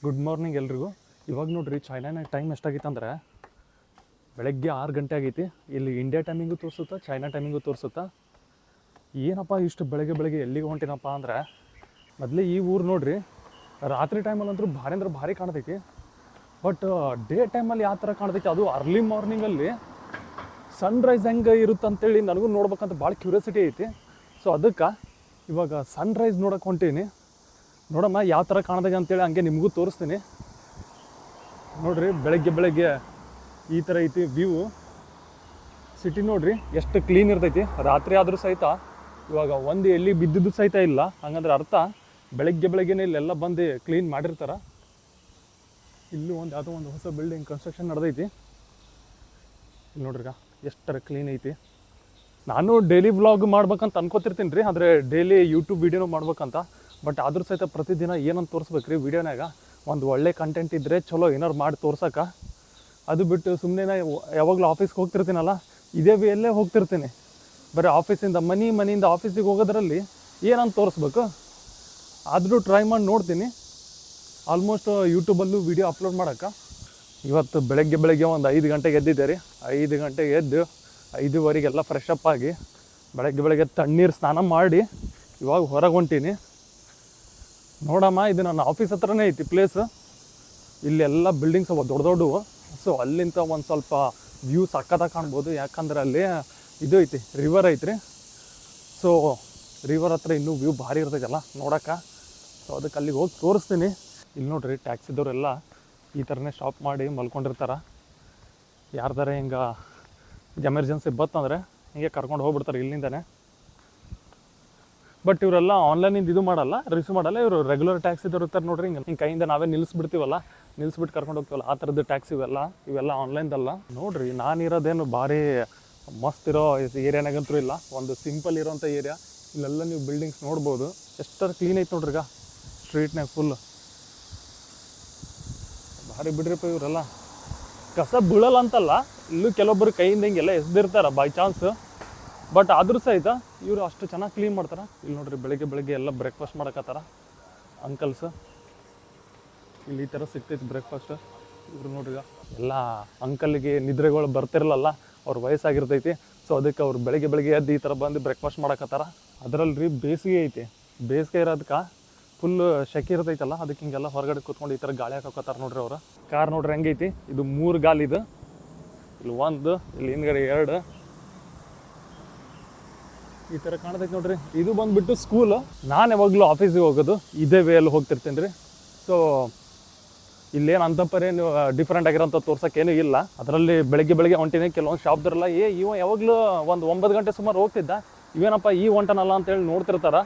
Good morning ಎಲ್ರಿಗೂ. ಇವಾಗ ನೋಡ್ರಿ ಚೈನಾನಾಗ ಟೈಮ್ ಎಷ್ಟಾಗೈತೆ ಅಂದ್ರೆ ಬೆಳಗ್ಗೆ 6 ಗಂಟೆ ಆಗೈತಿ. ಇಲ್ಲಿ ಇಂಡಿಯಾ ಟೈಮಿಂಗು ತೋರಿಸುತ್ತಾ, ಚೈನಾ ಟೈಮಿಂಗು ತೋರಿಸುತ್ತಾ. ಏನಪ್ಪ ಇಷ್ಟು ಬೆಳಗ್ಗೆ ಎಲ್ಲಿಗೆ ಹೊಂಟಿನಪ್ಪ ಅಂದ್ರೆ, ಮೊದಲೇ ಈ ಊರು ನೋಡ್ರಿ ರಾತ್ರಿ ಟೈಮಲ್ಲಂತೂ ಭಾರಿ ಅಂದ್ರೆ ಭಾರಿ ಕಾಣ್ತೈತಿ. ಬಟ್ ಡೇ ಟೈಮಲ್ಲಿ ಯಾವ ಥರ ಕಾಣ್ತೈತಿ, ಅದು ಅರ್ಲಿ ಮಾರ್ನಿಂಗಲ್ಲಿ ಸನ್ರೈಸ್ ಹೆಂಗೆ ಇರುತ್ತಂತೇಳಿ ನನಗೂ ನೋಡ್ಬೇಕಂತ ಭಾಳ ಕ್ಯೂರಿಯಾಸಿಟಿ ಐತಿ. ಸೊ ಅದಕ್ಕೆ ಇವಾಗ ಸನ್ರೈಸ್ ನೋಡೋಕೆ ಹೊಂಟೀನಿ. ನೋಡಮ್ಮ ಯಾವ ಥರ ಕಾಣ್ತೈತೆ ಅಂತೇಳಿ ಹಂಗೆ ನಿಮಗೂ ತೋರಿಸ್ತೀನಿ. ನೋಡ್ರಿ ಬೆಳಗ್ಗೆ ಈ ಥರ ಐತಿ ವ್ಯೂ. ಸಿಟಿ ನೋಡ್ರಿ ಎಷ್ಟು ಕ್ಲೀನ್ ಇರ್ತೈತಿ. ರಾತ್ರಿ ಆದರೂ ಸಹಿತ ಇವಾಗ ಒಂದು ಎಲ್ಲಿ ಬಿದ್ದಿದ್ದು ಸಹಿತ ಇಲ್ಲ. ಹಂಗಂದ್ರೆ ಅರ್ಥ ಬೆಳಗ್ಗೆನೇ ಇಲ್ಲೆಲ್ಲ ಬಂದು ಕ್ಲೀನ್ ಮಾಡಿರ್ತಾರೆ. ಇಲ್ಲೂ ಯಾವುದೋ ಒಂದು ಹೊಸ ಬಿಲ್ಡಿಂಗ್ ಕನ್ಸ್ಟ್ರಕ್ಷನ್ ನಡೆದೈತಿ. ಇಲ್ಲಿ ನೋಡ್ರಿಗ ಎಷ್ಟರ ಕ್ಲೀನ್ ಐತಿ. ನಾನು ಡೈಲಿ ವ್ಲಾಗ್ ಮಾಡ್ಬೇಕಂತ ಅನ್ಕೋತಿರ್ತೀನಿ ರೀ, ಅಂದರೆ ಡೈಲಿ ಯೂಟ್ಯೂಬ್ ವೀಡಿಯೋನೂ ಮಾಡ್ಬೇಕಂತ. ಬಟ್ ಆದರೂ ಸಹಿತ ಪ್ರತಿದಿನ ಏನಂತ ತೋರಿಸ್ಬೇಕು ರೀ ವೀಡಿಯೋನಾಗ, ಒಂದು ಒಳ್ಳೆ ಕಂಟೆಂಟ್ ಇದ್ದರೆ ಚಲೋ ಏನಾರು ಮಾಡಿ ತೋರ್ಸೋಕೆ. ಅದು ಬಿಟ್ಟು ಸುಮ್ಮನೆ ಯಾವಾಗಲೂ ಆಫೀಸ್ಗೆ ಹೋಗ್ತಿರ್ತೀನಲ್ಲ, ಇದೇ ವೇಯಲ್ಲೇ ಹೋಗ್ತಿರ್ತೀನಿ. ಬರೀ ಆಫೀಸಿಂದ ಮನೆಯಿಂದ ಆಫೀಸಿಗೆ ಹೋಗೋದ್ರಲ್ಲಿ ಏನಂತ ತೋರಿಸ್ಬೇಕು. ಆದರೂ ಟ್ರೈ ಮಾಡಿ ನೋಡ್ತೀನಿ. ಆಲ್ಮೋಸ್ಟ್ ಯೂಟ್ಯೂಬಲ್ಲೂ ವೀಡಿಯೋ ಅಪ್ಲೋಡ್ ಮಾಡೋಕ್ಕೆ. ಇವತ್ತು ಬೆಳಗ್ಗೆ ಒಂದು 5 ಗಂಟೆಗೆ ಎದ್ದಿದ್ದೆ ರೀ. 5 ಗಂಟೆಗೆ ಎದ್ದು 5:15 ಫ್ರೆಶ್ ಅಪ್ ಆಗಿ ಬೆಳಗ್ಗೆ ತಣ್ಣೀರು ಸ್ನಾನ ಮಾಡಿ ಇವಾಗ ಹೊರಗೆ ಹೊಂಟೀನಿ. ನೋಡಮ್ಮ, ಇದು ನನ್ನ ಆಫೀಸ್ ಹತ್ರನೇ ಐತಿ ಪ್ಲೇಸ್. ಇಲ್ಲೆಲ್ಲ ಬಿಲ್ಡಿಂಗ್ಸ್ ಅವ ದೊಡ್ಡವು. ಸೊ ಅಲ್ಲಿಂದ ಒಂದು ಸ್ವಲ್ಪ ವ್ಯೂ ಸಕ್ಕತ್ತಾಗಿ ಕಾಣ್ಬೋದು. ಯಾಕಂದ್ರೆ ಅಲ್ಲಿ ಇದು ಐತಿ, ರಿವರ್ ಐತ್ರಿ. ಸೊ ರಿವರ್ ಹತ್ರ ಇನ್ನೂ ವ್ಯೂ ಭಾರಿ ಇರ್ತೈತಲ್ಲ ನೋಡೋಕೆ. ಸೊ ಅದಕ್ಕೆ ಅಲ್ಲಿಗೆ ಹೋಗಿ ತೋರಿಸ್ತೀನಿ. ಇಲ್ಲಿ ನೋಡ್ರಿ ಟ್ಯಾಕ್ಸಿದವರೆಲ್ಲ ಈ ಥರನೇ ಸ್ಟಾಪ್ ಮಾಡಿ ಮಲ್ಕೊಂಡಿರ್ತಾರೆ. ಯಾರ್ದಾರೆ ಹಿಂಗೆ ಎಮರ್ಜೆನ್ಸಿ ಬತ್ತಂದರೆ ಹಿಂಗೆ ಕರ್ಕೊಂಡು ಹೋಗ್ಬಿಡ್ತಾರೆ ಇಲ್ಲಿಂದನೇ. ಬಟ್ ಇವರೆಲ್ಲ ಆನ್ಲೈನಿಂದ ಇದು ಮಾಡಲ್ಲ, ರಿಸೀವ್ ಮಾಡಲ್ಲ. ಇವರು ರೆಗ್ಯುಲರ್ ಟ್ಯಾಕ್ಸಿದವ್ರು ಇರ್ತಾರೆ ನೋಡ್ರಿ. ಹಿಂಗೆ ಕೈಯಿಂದ ನಾವೇ ನಿಲ್ಲಿಸ್ಬಿಡ್ತೀವಲ್ಲ, ನಿಲ್ಲಿಸ್ಬಿಟ್ಟು ಕರ್ಕೊಂಡು ಹೋಗ್ತೀವಲ್ಲ, ಆ ಥರದ್ದು ಟ್ಯಾಕ್ಸಿ ಇವೆಲ್ಲ ಆನ್ಲೈನ್ದಲ್ಲ. ನೋಡ್ರಿ ನಾನಿರೋದೇನು ಭಾರಿ ಮಸ್ತ್ ಇರೋ ಏರಿಯಾನಾಗಂತೂ ಇಲ್ಲ. ಒಂದು ಸಿಂಪಲ್ ಇರೋಂಥ ಏರಿಯಾ. ಇಲ್ಲೆಲ್ಲ ನೀವು ಬಿಲ್ಡಿಂಗ್ಸ್ ನೋಡ್ಬೋದು. ಎಷ್ಟರ ಕ್ಲೀನ್ ಐತೆ ನೋಡ್ರಿ. ಈಗ ಸ್ಟ್ರೀಟ್ನಾಗ ಫುಲ್ ಭಾರಿ ಬಿಡ್ರಿಪ್ಪ. ಇವರೆಲ್ಲ ಕಸ ಬೀಳಲ್ಲ ಅಂತಲ್ಲ, ಇಲ್ಲೂ ಕೆಲವೊಬ್ಬರು ಕೈಯಿಂದ ಹಿಂಗೆಲ್ಲ ಎಸ್ದಿರ್ತಾರೆ ಬೈ ಚಾನ್ಸ್. ಬಟ್ ಆದರೂ ಸಹಿತ ಇವರು ಅಷ್ಟು ಚೆನ್ನಾಗಿ ಕ್ಲೀನ್ ಮಾಡ್ತಾರೆ. ಇಲ್ಲಿ ನೋಡ್ರಿ ಬೆಳಗ್ಗೆ ಎಲ್ಲ ಬ್ರೇಕ್ಫಾಸ್ಟ್ ಮಾಡಕತ್ತಾರ ಅಂಕಲ್ಸ್. ಇಲ್ಲಿ ಈ ಥರ ಸಿಗ್ತೈತಿ ಬ್ರೇಕ್ಫಾಸ್ಟ್. ಇವರು ನೋಡ್ರಿ ಎಲ್ಲ ಅಂಕಲ್ಗೆ ನಿದ್ರೆಗಳು ಬರ್ತಿರಲ್ಲ, ಅವ್ರ ವಯಸ್ಸಾಗಿರ್ತೈತಿ. ಸೊ ಅದಕ್ಕೆ ಅವ್ರು ಬೆಳಗ್ಗೆ ಎದ್ದು ಈ ಥರ ಬಂದು ಬ್ರೇಕ್ಫಾಸ್ಟ್ ಮಾಡಕತ್ತಾರ. ಅದರಲ್ಲಿ ಬೇಸಿಗೆ ಐತಿ. ಬೇಸಿಗೆ ಇರೋದಕ್ಕೆ ಫುಲ್ ಶೆಕೆ ಇರ್ತೈತಲ್ಲ, ಅದಕ್ಕೆ ಹಿಂಗೆಲ್ಲ ಹೊರಗಡೆ ಕೂತ್ಕೊಂಡು ಈ ಥರ ಗಾಳಿ ಹಾಕೋತಾರ ನೋಡ್ರಿ ಅವ್ರು. ಕಾರ್ ನೋಡ್ರಿ ಹೆಂಗೈತಿ. ಇದು 3 ಗಾಲಿದು. ಇಲ್ಲಿ 1, ಇಲ್ಲಿ ಹಿಂದ್ಗಡೆ 2 ಈ ಥರ ಕಾಣ್ತೈತಿ ನೋಡ್ರಿ. ಇದು ಬಂದುಬಿಟ್ಟು ಸ್ಕೂಲ್. ನಾನು ಯಾವಾಗಲೂ ಆಫೀಸಿಗೆ ಹೋಗೋದು ಇದೇ ವೇಯಲ್ಲಿ ಹೋಗ್ತಿರ್ತೀನಿ ರೀ. ಸೊ ಇಲ್ಲೇನು ಅಂತಪ್ಪರೇನು ಡಿಫ್ರೆಂಟ್ ಆಗಿರೋಂಥ ತೋರ್ಸೋಕ್ಕೇನೂ ಇಲ್ಲ. ಅದರಲ್ಲಿ ಬೆಳಗ್ಗೆ ಹೊಂಟಿನಿ. ಕೆಲವೊಂದು ಶಾಪ್ದರೆಲ್ಲ ಇವ ಯಾವಾಗಲೂ ಒಂದು 9 ಗಂಟೆ ಸುಮಾರು ಹೋಗ್ತಿದ್ದ, ಇವೇನಪ್ಪ ಈ ಹೊಂಟನಲ್ಲ ಅಂತೇಳಿ ನೋಡ್ತಿರ್ತಾರೆ.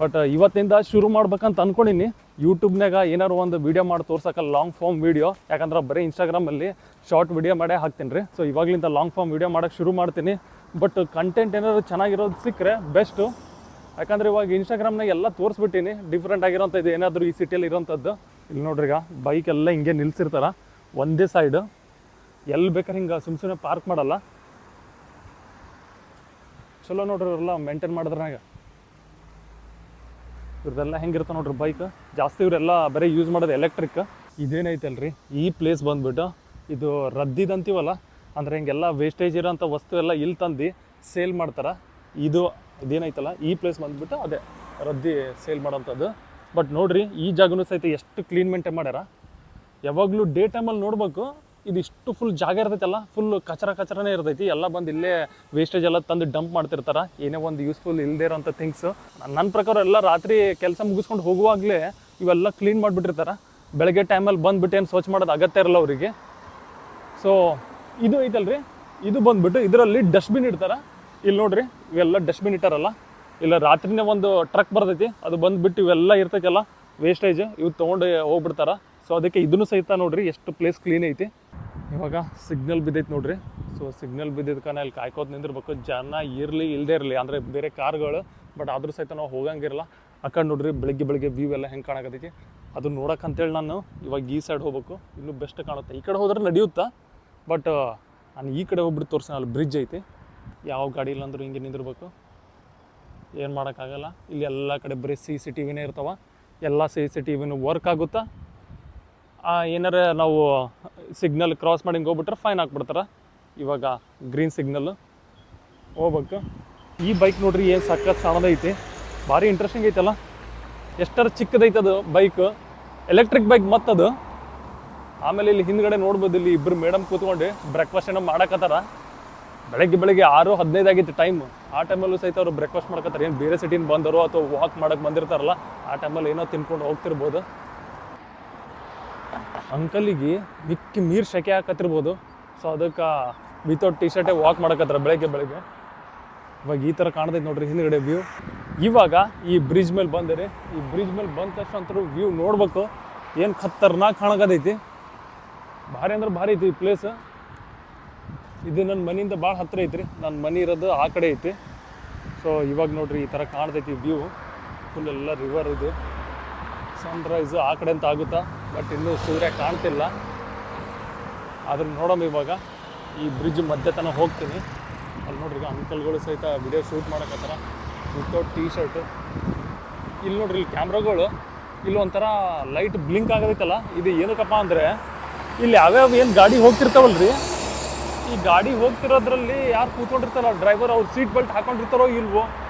ಬಟ್ ಇವತ್ತಿಂದ ಶುರು ಮಾಡ್ಬೇಕಂತ ಅಂದ್ಕೊಂಡಿನಿ. ಯೂಟ್ಯೂಬ್ನಾಗ ಏನಾರು ಒಂದು ವೀಡಿಯೋ ಮಾಡಿ ತೋರ್ಸೋಕೆ, ಲಾಂಗ್ ಫಾರ್ಮ್ ವೀಡಿಯೋ. ಯಾಕಂದ್ರೆ ಬರೀ ಇನ್ಸ್ಟಾಗ್ರಾಮಲ್ಲಿ ಶಾರ್ಟ್ ವೀಡಿಯೋ ಮಾಡೇ ಹಾಕ್ತೀನಿ ರೀ. ಸೊ ಇವಾಗಲಿಂದ ಲಾಂಗ್ ಫಾರ್ಮ್ ವೀಡಿಯೋ ಮಾಡೋಕ್ಕೆ ಶುರು ಮಾಡ್ತೀನಿ. ಬಟ್ ಕಂಟೆಂಟ್ ಏನಾದ್ರು ಚೆನ್ನಾಗಿರೋದು ಸಿಕ್ಕರೆ ಬೆಸ್ಟು. ಯಾಕಂದರೆ ಇವಾಗ ಇನ್ಸ್ಟಾಗ್ರಾಮ್ನಾಗ ಎಲ್ಲ ತೋರಿಸ್ಬಿಟ್ಟಿನಿ ಡಿಫ್ರೆಂಟ್ ಆಗಿರೋಂಥದ್ದು ಏನಾದರೂ ಈ ಸಿಟಿಯಲ್ಲಿ ಇರೋಂಥದ್ದು. ಇಲ್ಲಿ ನೋಡ್ರಿ ಈಗ ಬೈಕೆಲ್ಲ ಹಿಂಗೆ ನಿಲ್ಸಿರ್ತಾರೆ ಒಂದೇ ಸೈಡ್. ಎಲ್ಲಿ ಬೇಕಾದ್ರೆ ಹಿಂಗೆ ಸುಮ್ಮನೆ ಪಾರ್ಕ್ ಮಾಡಲ್ಲ. ಚಲೋ ನೋಡ್ರಿ ಇವರೆಲ್ಲ ಮೇಂಟೈನ್ ಮಾಡಿದ್ರಾಗ. ಇವ್ರದೆಲ್ಲ ಹೆಂಗಿರ್ತಾವೆ ನೋಡ್ರಿ ಬೈಕ್. ಜಾಸ್ತಿ ಇವರೆಲ್ಲ ಬರೀ ಯೂಸ್ ಮಾಡೋದು ಎಲೆಕ್ಟ್ರಿಕ್. ಇದೇನೈತಲ್ರಿ ಈ ಪ್ಲೇಸ್ ಬಂದುಬಿಟ್ಟು, ಇದು ರದ್ದಿದಂತೀವಲ್ಲ, ಅಂದರೆ ಹಿಂಗೆಲ್ಲ ವೇಸ್ಟೇಜ್ ಇರೋಂಥ ವಸ್ತು ಎಲ್ಲ ಇಲ್ಲಿ ತಂದು ಸೇಲ್ ಮಾಡ್ತಾರೆ. ಇದೇನೈತಲ್ಲ ಈ ಪ್ಲೇಸ್ ಬಂದುಬಿಟ್ಟು ಅದೇ ರದ್ದಿ ಸೇಲ್ ಮಾಡೋಂಥದ್ದು. ಬಟ್ ನೋಡಿರಿ ಈ ಜಾಗನೂ ಸಹಿತ ಎಷ್ಟು ಕ್ಲೀನ್ ಮೇಂಟೈನ್ ಮಾಡ್ಯಾರ. ಯಾವಾಗಲೂ ಡೇ ಟೈಮಲ್ಲಿ ನೋಡ್ಬೇಕು. ಇದಿಷ್ಟು ಫುಲ್ ಜಾಗ ಇರ್ತೈತಲ್ಲ, ಫುಲ್ ಕಚರನೇ ಇರ್ತೈತಿ. ಎಲ್ಲ ಬಂದು ಇಲ್ಲೇ ವೇಸ್ಟೇಜ್ ಎಲ್ಲ ತಂದು ಡಂಪ್ ಮಾಡ್ತಿರ್ತಾರೆ. ಏನೇ ಒಂದು ಯೂಸ್ಫುಲ್ ಇಲ್ಲದೇ ಇರೋಂಥ ಥಿಂಗ್ಸ್. ನನ್ನ ಪ್ರಕಾರ ಎಲ್ಲ ರಾತ್ರಿ ಕೆಲಸ ಮುಗಿಸ್ಕೊಂಡು ಹೋಗುವಾಗಲೇ ಇವೆಲ್ಲ ಕ್ಲೀನ್ ಮಾಡಿಬಿಟ್ಟಿರ್ತಾರೆ. ಬೆಳಗ್ಗೆ ಟೈಮಲ್ಲಿ ಬಂದುಬಿಟ್ಟು ಏನು ಸ್ವಚ್ಛ ಮಾಡೋದು ಅಗತ್ಯ ಇರಲ್ಲ ಅವರಿಗೆ. ಸೊ ಇದು ಐತಲ್ರಿ, ಇದು ಬಂದುಬಿಟ್ಟು ಇದರಲ್ಲಿ ಡಸ್ಟ್ಬಿನ್ ಇಡ್ತಾರೆ. ಇಲ್ಲಿ ನೋಡ್ರಿ ಇವೆಲ್ಲ ಡಸ್ಟ್ಬಿನ್ ಇಟ್ಟಾರಲ್ಲ. ಇಲ್ಲ ರಾತ್ರಿನೇ ಒಂದು ಟ್ರಕ್ ಬರ್ತೈತಿ, ಅದು ಬಂದುಬಿಟ್ಟು ಇವೆಲ್ಲ ಇರ್ತೈತಲ್ಲ ವೇಸ್ಟೇಜ್, ಇವು ತೊಗೊಂಡು ಹೋಗ್ಬಿಡ್ತಾರೆ. ಸೊ ಅದಕ್ಕೆ ಇದನ್ನು ಸಹಿತ ನೋಡ್ರಿ ಎಷ್ಟು ಪ್ಲೇಸ್ ಕ್ಲೀನ್ ಐತಿ. ಇವಾಗ ಸಿಗ್ನಲ್ ಬಿದ್ದೈತಿ ನೋಡ್ರಿ. ಸೊ ಸಿಗ್ನಲ್ ಬಿದ್ದಿದ್ದಕ್ಕೆ ಇಲ್ಲಿ ಕಾಯ್ಕೋದು ನಿಂದಿರ್ಬೇಕು. ಜನ ಇರಲಿ ಇಲ್ಲದೇ ಇರಲಿ, ಅಂದರೆ ಬೇರೆ ಕಾರ್ಗಳು. ಬಟ್ ಆದರೂ ಸಹಿತ ನಾವು ಹೋಗಂಗಿರಲ್ಲ. ಆ ಕಡೆ ನೋಡ್ರಿ ಬೆಳಗ್ಗೆ ವ್ಯೂ ಎಲ್ಲ ಹೆಂಗೆ ಕಾಣಕತ್ತೈತಿ. ಅದು ನೋಡೋಕ್ಕಂತೇಳಿ ನಾನು ಇವಾಗ ಈ ಸೈಡ್ ಹೋಗ್ಬೇಕು. ಇನ್ನೂ ಬೆಸ್ಟ್ ಕಾಣುತ್ತೆ. ಈ ಕಡೆ ಹೋದ್ರೆ ನಡೆಯುತ್ತಾ. ಬಟ್ ನಾನು ಈ ಕಡೆ ಹೋಗ್ಬಿಟ್ಟು ತೋರಿಸ್ತೀನಿ. ಅಲ್ಲಿ ಬ್ರಿಡ್ಜ್ ಐತಿ. ಯಾವ ಗಾಡಿ ಇಲ್ಲ ಅಂದರೂ ಹಿಂಗೆ ನಿಂದಿರ್ಬೇಕು. ಏನು ಮಾಡೋಕ್ಕಾಗಲ್ಲ. ಇಲ್ಲಿ ಎಲ್ಲ ಕಡೆ ಬರೀ CCTVನೇ ಇರ್ತಾವೆ. ಎಲ್ಲ CCTVನೂ ವರ್ಕ್ ಆಗುತ್ತಾ. ಏನಾರ ನಾವು ಸಿಗ್ನಲ್ ಕ್ರಾಸ್ ಮಾಡಿ ಹಿಂಗೆ ಹೋಗ್ಬಿಟ್ರೆ ಫೈನ್ ಹಾಕ್ಬಿಡ್ತಾರೆ. ಇವಾಗ ಗ್ರೀನ್ ಸಿಗ್ನಲ್ಲು ಹೋಗ್ಬೇಕು. ಈ ಬೈಕ್ ನೋಡ್ರಿ ಏನು ಸಖತ್ ಸಣ್ಣದೈತಿ, ಭಾರಿ ಇಂಟ್ರೆಸ್ಟಿಂಗ್ ಐತಲ್ಲ. ಎಷ್ಟರ ಚಿಕ್ಕದೈತದು ಬೈಕ್, ಎಲೆಕ್ಟ್ರಿಕ್ ಬೈಕ್ ಮತ್ತದು. ಆಮೇಲೆ ಇಲ್ಲಿ ಹಿಂದ್ಗಡೆ ನೋಡ್ಬೋದು, ಇಲ್ಲಿ ಇಬ್ಬರು ಮೇಡಮ್ ಕೂತ್ಕೊಂಡು ಬ್ರೇಕ್ಫಾಸ್ಟ್ ಏನೋ ಮಾಡಕತ್ತಾರ. ಬೆಳಗ್ಗೆ 6:15 ಆಗಿತ್ತು ಟೈಮ್. ಆ ಟೈಮಲ್ಲೂ ಸಹಿತ ಅವರು ಬ್ರೇಕ್ಫಾಸ್ಟ್ ಮಾಡ್ಕೊತಾರೆ. ಏನು ಬೇರೆ ಸಿಟಿನ ಬಂದರೋ ಅಥವಾ ವಾಕ್ ಮಾಡಕ್ಕೆ ಬಂದಿರ್ತಾರಲ್ಲ, ಆ ಟೈಮಲ್ಲಿ ಏನೋ ತಿನ್ಕೊಂಡು ಹೋಗ್ತಿರ್ಬೋದು. ಅಂಕಲಿಗೆ ಮಿಕ್ಕಿ ಮೀರ್ ಶೆಕೆ ಹಾಕತ್ತಿರ್ಬೋದು. ಸೊ ಅದಕ್ಕೆ ವಿತೌಟ್ ಟಿ ಶರ್ಟೇ ವಾಕ್ ಮಾಡಕತ್ತಾರೆ ಬೆಳಗ್ಗೆ. ಇವಾಗ ಈ ಥರ ಕಾಣ್ತೈತೆ ನೋಡ್ರಿ ಹಿಂದ್ಗಡೆ ವ್ಯೂ. ಇವಾಗ ಈ ಬ್ರಿಡ್ಜ್ ಮೇಲೆ ಬಂದರೆ, ಈ ಬ್ರಿಡ್ಜ್ ಮೇಲೆ ಬಂದ ತಕ್ಷಣ ಅಂತರೂ ವ್ಯೂ ನೋಡ್ಬೇಕು, ಏನು ಖತರ್ನಾಕ್ ಕಾಣಕತೈತಿ. ಭಾರಿ ಅಂದ್ರೆ ಭಾರಿ ಐತಿ ಈ ಪ್ಲೇಸ್. ಇದು ನನ್ನ ಮನೆಯಿಂದ ಭಾಳ ಹತ್ತಿರ ಐತ್ರಿ. ನನ್ನ ಮನೆ ಇರೋದು ಆ ಕಡೆ ಐತಿ. ಸೊ ಇವಾಗ ನೋಡ್ರಿ ಈ ಥರ ಕಾಣ್ತೈತಿ ವ್ಯೂ. ಫುಲ್ ಎಲ್ಲ ರಿವರ್ ಇದು. ಸನ್ರೈಸು ಆ ಕಡೆ ಅಂತ ಆಗುತ್ತಾ, ಬಟ್ ಇನ್ನೂ ಸೂರ್ಯ ಕಾಣ್ತಿಲ್ಲ. ಆದ್ರೆ ನೋಡೋಣ ಇವಾಗ ಈ ಬ್ರಿಡ್ಜ್ ಮಧ್ಯ ತನಕ ಹೋಗ್ತೀನಿ. ಅಲ್ಲಿ ನೋಡ್ರಿ ಈಗ ಅಂಕಲ್ಗಳು ಸಹಿತ ವಿಡಿಯೋ ಶೂಟ್ ಮಾಡಕತ್ತಾರ ವಿತೌಟ್ ಟಿ ಶರ್ಟು. ಇಲ್ಲಿ ನೋಡ್ರಿ ಇಲ್ಲಿ ಕ್ಯಾಮ್ರಾಗಳು, ಇಲ್ಲಿ ಒಂಥರ ಲೈಟ್ ಬ್ಲಿಂಕ್ ಆಗೋದೈತಲ್ಲ, ಇದು ಏನಕ್ಕಪ್ಪ ಅಂದರೆ ಇಲ್ಲಿ ಯಾವ್ಯಾವ ಏನು ಗಾಡಿ ಹೋಗ್ತಿರ್ತಾವಲ್ರಿ, ಈ ಗಾಡಿ ಹೋಗ್ತಿರೋದ್ರಲ್ಲಿ ಯಾರು ಕೂತ್ಕೊಂಡಿರ್ತಾರಲ್ಲ ಡ್ರೈವರ್, ಅವ್ರು ಸೀಟ್ ಬೆಲ್ಟ್ ಹಾಕೊಂಡಿರ್ತಾರೋ ಇಲ್ವೋ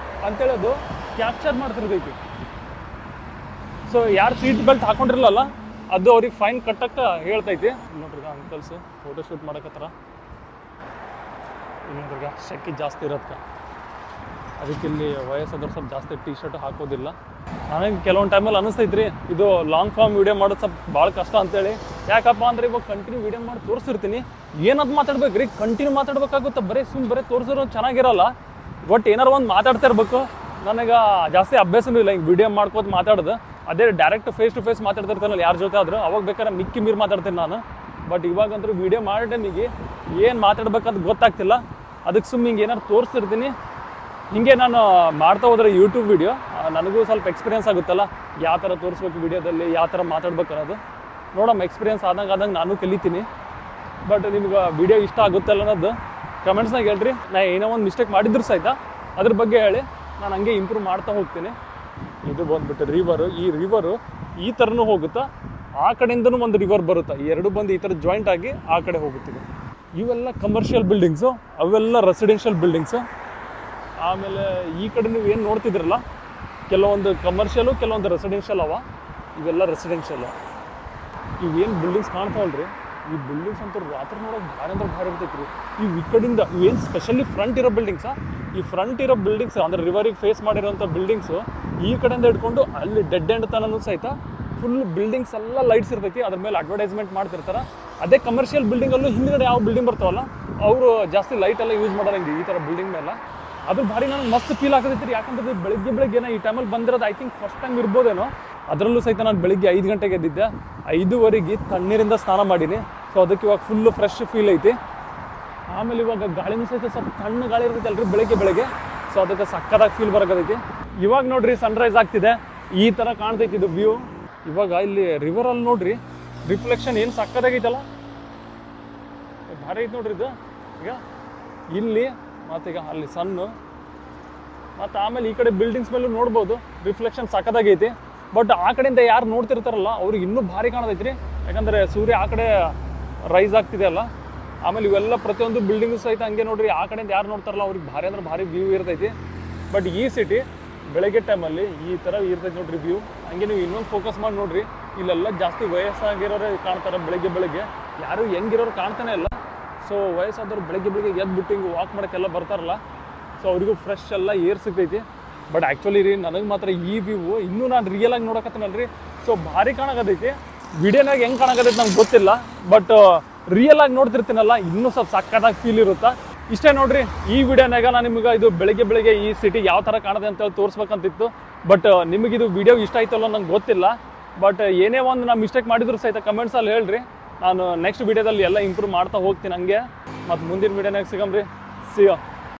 ಅಂತೇಳಿ ಅದು ಕ್ಯಾಪ್ಚರ್ ಮಾಡ್ತಿರ್ತೈತಿ. ಸೊ ಯಾರು ಸೀಟ್ ಬೆಲ್ಟ್ ಹಾಕೊಂಡಿರಲ್ಲ ಅದು ಅವ್ರಿಗೆ ಫೈನ್ ಕಟ್ಟಕ್ಕೆ ಹೇಳ್ತೈತಿ. ನೋಡ್ರಿ ಅಂಕಲ್ಸ್ ಫೋಟೋ ಶೂಟ್ ಮಾಡಕತ್ತಾರ. ಇನ್ನೊಂದ್ರಿಗೆ ಶೆಕೆ ಜಾಸ್ತಿ ಇರತ್ತೆ, ಅದಕ್ಕೆ ಇಲ್ಲಿ ವಯಸ್ಸಾದವ್ರು ಸ್ವಲ್ಪ ಜಾಸ್ತಿ ಟಿ ಶರ್ಟ್ ಹಾಕೋದಿಲ್ಲ. ನನಗೆ ಕೆಲವೊಂದು ಟೈಮಲ್ಲಿ ಅನಿಸ್ತೈತ್ರಿ ಇದು ಲಾಂಗ್ ಫಾರ್ಮ್ ವೀಡಿಯೋ ಮಾಡೋದು ಸ್ವಲ್ಪ ಭಾಳ ಕಷ್ಟ ಅಂತೇಳಿ. ಯಾಕಪ್ಪ ಅಂದರೆ ಇವಾಗ ಕಂಟಿನ್ಯೂ ವೀಡಿಯೋ ಮಾಡಿ ತೋರಿಸಿರ್ತೀನಿ, ಏನದು ಮಾತಾಡ್ಬೇಕು ರೀ, ಕಂಟಿನ್ಯೂ ಮಾತಾಡ್ಬೇಕಾಗುತ್ತೆ. ಬರೀ ತೋರಿಸಿರೋ ಚೆನ್ನಾಗಿರಲ್ಲ. ಒಟ್ಟು ಏನಾರು ಒಂದು ಮಾತಾಡ್ತಾ ಇರ್ಬೇಕು. ನನಗೆ ಜಾಸ್ತಿ ಅಭ್ಯಾಸನೂ ಇಲ್ಲ ಹಿಂಗೆ ವೀಡಿಯೋ ಮಾಡ್ಕೋತ ಮಾತಾಡೋದು. ಅದೇ ಡೈರೆಕ್ಟ್ ಫೇಸ್ ಟು ಫೇಸ್ ಮಾತಾಡ್ತಿರ್ತಾನಲ್ಲ ಯಾರ ಜೊತೆ ಆದರೂ, ಅವಾಗ ಬೇಕಾದ್ರೆ ಮಿಕ್ಕಿ ಮೀರು ಮಾತಾಡ್ತೀನಿ ನಾನು. ಬಟ್ ಇವಾಗಂತೂ ವೀಡಿಯೋ ಮಾಡಿ ನನಗೆ ಏನು ಮಾತಾಡ್ಬೇಕಂತ ಗೊತ್ತಾಗ್ತಿಲ್ಲ. ಅದಕ್ಕೆ ಸುಮ್ಮನೆ ಹಿಂಗೆ ಏನಾರು ತೋರಿಸ್ತಿರ್ತೀನಿ. ಹಿಂಗೆ ನಾನು ಮಾಡ್ತಾ ಹೋದ್ರೆ ಯೂಟ್ಯೂಬ್ ವೀಡಿಯೋ ನನಗೂ ಸ್ವಲ್ಪ ಎಕ್ಸ್ಪೀರಿಯನ್ಸ್ ಆಗುತ್ತಲ್ಲ, ಯಾವ ಥರ ತೋರಿಸ್ಬೇಕು ವೀಡಿಯೋದಲ್ಲಿ, ಯಾವ ಥರ ಮಾತಾಡ್ಬೇಕು ಅನ್ನೋದು. ನೋಡಮ್ಮ ಎಕ್ಸ್ಪೀರಿಯನ್ಸ್ ಆದಂಗೆ ನಾನು ಕಲಿತೀನಿ. ಬಟ್ ನಿಮ್ಗೆ ವೀಡಿಯೋ ಇಷ್ಟ ಆಗುತ್ತಲ್ಲ ಅನ್ನೋದು ಕಮೆಂಟ್ಸ್ನಾಗ ಹೇಳ್ರಿ. ನಾ ಏನೋ ಒಂದು ಮಿಸ್ಟೇಕ್ ಮಾಡಿದ್ರು ಸಹಿತ ಅದ್ರ ಬಗ್ಗೆ ಹೇಳಿ, ನಾನು ಹಂಗೆ ಇಂಪ್ರೂವ್ ಮಾಡ್ತಾ ಹೋಗ್ತೀನಿ. ಇದು ಬಂದ್ಬಿಟ್ಟು ರಿವರು. ಈ ರಿವರು ಈ ಥರನೂ ಹೋಗುತ್ತಾ, ಆ ಕಡೆಯಿಂದನೂ ಒಂದು ರಿವರ್ ಬರುತ್ತಾ, ಈ ಎರಡು ಬಂದು ಈ ಥರ ಜಾಯಿಂಟ್ ಆಗಿ ಆ ಕಡೆ ಹೋಗುತ್ತಿದೆ. ಇವೆಲ್ಲ ಕಮರ್ಷಿಯಲ್ ಬಿಲ್ಡಿಂಗ್ಸು, ಅವೆಲ್ಲ ರೆಸಿಡೆನ್ಷಿಯಲ್ ಬಿಲ್ಡಿಂಗ್ಸು. ಆಮೇಲೆ ಈ ಕಡೆ ನೀವು ಏನು ನೋಡ್ತಿದ್ರಲ್ಲ, ಕೆಲವೊಂದು ಕಮರ್ಷಿಯಲು ಕೆಲವೊಂದು ರೆಸಿಡೆನ್ಷಿಯಲ್ ಅವ. ಇವೆಲ್ಲ ರೆಸಿಡೆನ್ಷಿಯಲ್. ಇವೇನು ಬಿಲ್ಡಿಂಗ್ಸ್ ಕಾಣ್ತಾವಲ್ರಿ, ಈ ಬಿಲ್ಡಿಂಗ್ಸ್ ಅಂತೂ ರಾತ್ರಿ ನೋಡೋಕೆ ಭಾರಿ ಅಂದ್ರೆ ಭಾರಿ ಇರ್ತೈತಿ ರೀ. ಈ ಕಡೆಯಿಂದ ಇವೇನು ಸ್ಪೆಷಲಿ ಫ್ರಂಟ್ ಇರೋ ಬಿಲ್ಡಿಂಗ್ಸಾ, ಈ ಫ್ರಂಟ್ ಇರೋ ಬಿಲ್ಡಿಂಗ್ಸ್ ಅಂದರೆ ರಿವರಿಗೆ ಫೇಸ್ ಮಾಡಿರೋಂಥ ಬಿಲ್ಡಿಂಗ್ಸು ಈ ಕಡೆಯಿಂದ ಹಿಡ್ಕೊಂಡು ಅಲ್ಲಿ ಡೆಡ್ ಎಂಡ್ ತನೂ ಸಹಿತ ಫುಲ್ ಬಿಲ್ಡಿಂಗ್ಸ್ ಎಲ್ಲ ಲೈಟ್ಸ್ ಇರ್ತೈತಿ. ಅದ್ರ ಮೇಲೆ ಅಡ್ವರ್ಟೈಸ್ಮೆಂಟ್ ಮಾಡ್ತಿರ್ತಾರೆ. ಅದೇ ಕಮರ್ಷಿಯಲ್ ಬಿಲ್ಡಿಂಗಲ್ಲೂ ಹಿಂದ್ಗಡೆ ಯಾವ ಬಿಲ್ಡಿಂಗ್ ಬರ್ತಾವಲ್ಲ ಅವರು ಜಾಸ್ತಿ ಲೈಟೆಲ್ಲ ಯೂಸ್ ಮಾಡೋಲ್ಲ ಹಿಂಗೆ ಈ ಥರ ಬಿಲ್ಡಿಂಗ್ ಮೇಲೆ. ಅದು ಭಾರಿ ನನಗೆ ಮಸ್ತ್ ಫೀಲ್ ಆಗ್ತೈತಿ ರೀ. ಯಾಕಂದ್ರೆ ಬೆಳಗ್ಗೆ ಈ ಟೈಮಲ್ಲಿ ಬಂದಿರೋದು ಐ ಥಿಂಕ್ ಫಸ್ಟ್ ಟೈಮ್ ಇರ್ಬೋದೇನೋ. ಅದರಲ್ಲೂ ಸಹಿತ ನಾನು ಬೆಳಿಗ್ಗೆ 5 ಗಂಟೆಗೆ ಎದ್ದಿದ್ದೆ. 5:15 ತಣ್ಣೀರಿಂದ ಸ್ನಾನ ಮಾಡೀನಿ. ಸೊ ಅದಕ್ಕೆ ಇವಾಗ ಫುಲ್ಲು ಫ್ರೆಶ್ ಫೀಲ್ ಐತಿ. ಆಮೇಲೆ ಇವಾಗ ಗಾಳಿನೂ ಸಹಿತ ಸ್ವಲ್ಪ ತಣ್ಣ ಗಾಳಿ ಇರ್ತೈತೆ ಅಲ್ರಿ ಬೆಳಗ್ಗೆ. ಸೊ ಅದಕ್ಕೆ ಸಕ್ಕತ್ತಾಗಿ ಫೀಲ್ ಬರೋಕೈತಿ. ಇವಾಗ ನೋಡ್ರಿ ಸನ್ರೈಸ್ ಆಗ್ತಿದೆ, ಈ ಥರ ಕಾಣ್ತೈತಿ ಇದು ವ್ಯೂ. ಇವಾಗ ಇಲ್ಲಿ ರಿವರಲ್ಲಿ ನೋಡ್ರಿ ರಿಫ್ಲೆಕ್ಷನ್ ಏನು ಸಕ್ಕತ್ತಾಗೈತಲ್ಲ, ಭಾರಿ ಐತೆ ನೋಡ್ರಿ ಇದು. ಈಗ ಇಲ್ಲಿ ಮತ್ತೀಗ ಅಲ್ಲಿ ಸನ್ನು, ಮತ್ತು ಆಮೇಲೆ ಈ ಕಡೆ ಬಿಲ್ಡಿಂಗ್ಸ್ ಮೇಲೂ ನೋಡ್ಬೋದು ರಿಫ್ಲೆಕ್ಷನ್ ಸಕ್ಕತ್ತಾಗೈತಿ. ಬಟ್ ಆ ಕಡೆಯಿಂದ ಯಾರು ನೋಡ್ತಿರ್ತಾರಲ್ಲ ಅವ್ರಿಗೆ ಇನ್ನೂ ಭಾರಿ ಕಾಣತೈತಿ ರೀ. ಯಾಕಂದರೆ ಸೂರ್ಯ ಆ ಕಡೆ ರೈಸ್ ಆಗ್ತಿದೆ ಅಲ್ಲ. ಆಮೇಲೆ ಇವೆಲ್ಲ ಪ್ರತಿಯೊಂದು ಬಿಲ್ಡಿಂಗು ಸಹಿತ ಹಂಗೆ ನೋಡ್ರಿ, ಆ ಕಡೆಯಿಂದ ಯಾರು ನೋಡ್ತಾರಲ್ಲ ಅವ್ರಿಗೆ ಭಾರಿ ಅಂದ್ರೆ ಭಾರಿ ವ್ಯೂ ಇರ್ತೈತಿ. ಬಟ್ ಈ ಸಿಟಿ ಬೆಳಗ್ಗೆ ಟೈಮಲ್ಲಿ ಈ ಥರ ಇರ್ತೈತಿ ನೋಡ್ರಿ ವ್ಯೂ. ಹಂಗೆ ನೀವು ಇನ್ನೊಂದು ಫೋಕಸ್ ಮಾಡಿ ನೋಡ್ರಿ, ಇಲ್ಲೆಲ್ಲ ಜಾಸ್ತಿ ವಯಸ್ಸಾಗಿರೋರೇ ಕಾಣ್ತಾರೆ ಬೆಳಗ್ಗೆ. ಯಾರು ಹೆಂಗಿರೋರು ಕಾಣ್ತಾನೆ ಇಲ್ಲ. ಸೊ ವಯಸ್ಸಾದವ್ರು ಬೆಳಗ್ಗೆ ಎದ್ಬಿಟ್ಟು ಹಿಂಗೆ ವಾಕ್ ಮಾಡೋಕ್ಕೆಲ್ಲ ಬರ್ತಾರಲ್ಲ, ಸೊ ಅವರಿಗೂ ಫ್ರೆಶ್ ಎಲ್ಲ ಏರ್ ಸಿಗ್ತೈತಿ. ಬಟ್ ಆ್ಯಕ್ಚುಲಿ ರೀ ನನಗೆ ಮಾತ್ರ ಈ ವ್ಯೂ ಇನ್ನೂ ನಾನು ರಿಯಲ್ ಆಗಿ ನೋಡಕತ್ತೀನಲ್ರಿ, ಸೊ ಭಾರಿ ಕಾಣಕತ್ತೈತಿ. ವಿಡಿಯೋನಾಗ ಹೆಂಗೆ ಕಾಣಕತ್ತೈತಿ ನಂಗೆ ಗೊತ್ತಿಲ್ಲ, ಬಟ್ ರಿಯಲ್ ಆಗಿ ನೋಡ್ತಿರ್ತೀನಲ್ಲ ಇನ್ನೂ ಸ್ವಲ್ಪ ಸಕ್ಕತ್ತಾಗಿ ಫೀಲ್ ಇರುತ್ತಾ. ಇಷ್ಟೇ ನೋಡ್ರಿ ಈ ವಿಡಿಯೋನಾಗ ನಾನು ನಿಮ್ಗೆ ಇದು ಬೆಳಗ್ಗೆ ಈ ಸಿಟಿ ಯಾವ ಥರ ಕಾಣುತ್ತೆ ಅಂತೇಳಿ ತೋರಿಸ್ಬೇಕಂತಿತ್ತು. ಬಟ್ ನಿಮಗಿದು ವಿಡಿಯೋ ಇಷ್ಟ ಆಯ್ತಲ್ಲ ನಂಗೆ ಗೊತ್ತಿಲ್ಲ. ಬಟ್ ಏನೇ ಒಂದು ನಾನು ಮಿಸ್ಟೇಕ್ ಮಾಡಿದ್ರು ಸಹಿತ ಕಮೆಂಟ್ಸಲ್ಲಿ ಹೇಳ್ರಿ. ನಾನು ನೆಕ್ಸ್ಟ್ ವಿಡಿಯೋದಲ್ಲಿ ಎಲ್ಲ ಇಂಪ್ರೂವ್ ಮಾಡ್ತಾ ಹೋಗ್ತೀನಿ ಹಂಗೆ. ಮತ್ತು ಮುಂದಿನ ವಿಡಿಯೋನಾಗ ಸಿಗಮ್ರಿ. C you.